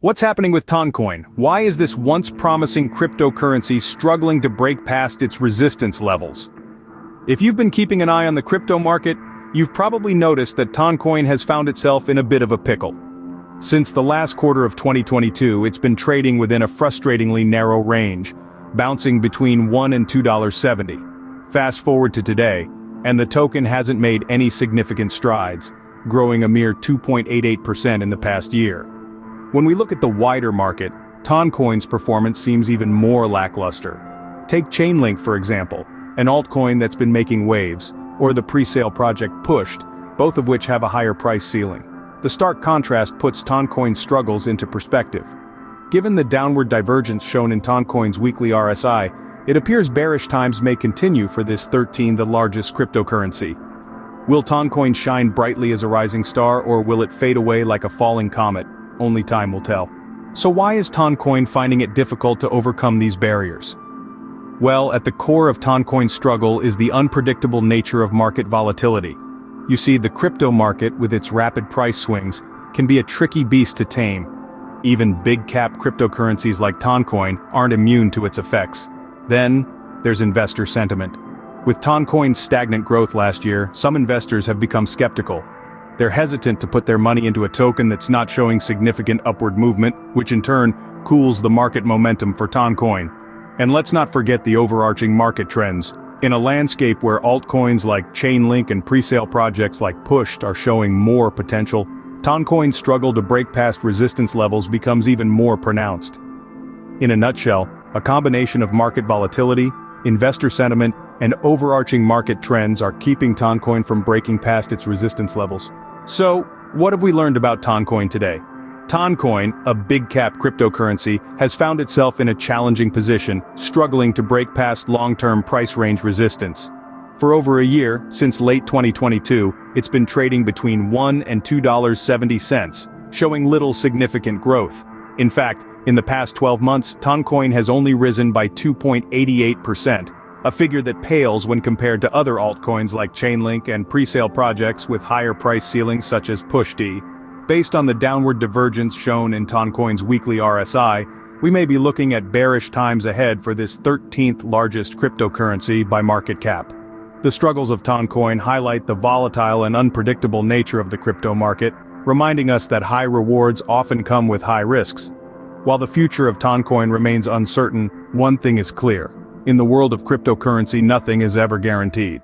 What's happening with Toncoin? Why is this once promising cryptocurrency struggling to break past its resistance levels? If you've been keeping an eye on the crypto market, you've probably noticed that Toncoin has found itself in a bit of a pickle. Since the last quarter of 2022, it's been trading within a frustratingly narrow range, bouncing between $1 and $2.70. Fast forward to today, and the token hasn't made any significant strides, growing a mere 2.88% in the past year. When we look at the wider market, Toncoin's performance seems even more lackluster. Take Chainlink for example, an altcoin that's been making waves, or the pre-sale project Pushed, both of which have a higher price ceiling. The stark contrast puts Toncoin's struggles into perspective. Given the downward divergence shown in Toncoin's weekly RSI, it appears bearish times may continue for this 13th largest cryptocurrency. Will Toncoin shine brightly as a rising star, or will it fade away like a falling comet? Only time will tell. So why is Toncoin finding it difficult to overcome these barriers? Well, at the core of Toncoin's struggle is the unpredictable nature of market volatility. You see, the crypto market, with its rapid price swings, can be a tricky beast to tame. Even big-cap cryptocurrencies like Toncoin aren't immune to its effects. Then, there's investor sentiment. With Toncoin's stagnant growth last year, some investors have become skeptical. They're hesitant to put their money into a token that's not showing significant upward movement, which in turn cools the market momentum for Toncoin. And let's not forget the overarching market trends. In a landscape where altcoins like Chainlink and pre-sale projects like Pushed are showing more potential, Toncoin's struggle to break past resistance levels becomes even more pronounced. In a nutshell, a combination of market volatility, investor sentiment, and overarching market trends are keeping Toncoin from breaking past its resistance levels. So, what have we learned about Toncoin today? Toncoin, a big-cap cryptocurrency, has found itself in a challenging position, struggling to break past long-term price range resistance. For over a year, since late 2022, it's been trading between $1 and $2.70, showing little significant growth. In fact, in the past 12 months, Toncoin has only risen by 2.88%, a figure that pales when compared to other altcoins like Chainlink and pre-sale projects with higher price ceilings such as Pushed. Based on the downward divergence shown in Toncoin's weekly RSI, we may be looking at bearish times ahead for this 13th largest cryptocurrency by market cap. The struggles of Toncoin highlight the volatile and unpredictable nature of the crypto market, reminding us that high rewards often come with high risks. While the future of Toncoin remains uncertain, one thing is clear. In the world of cryptocurrency, nothing is ever guaranteed.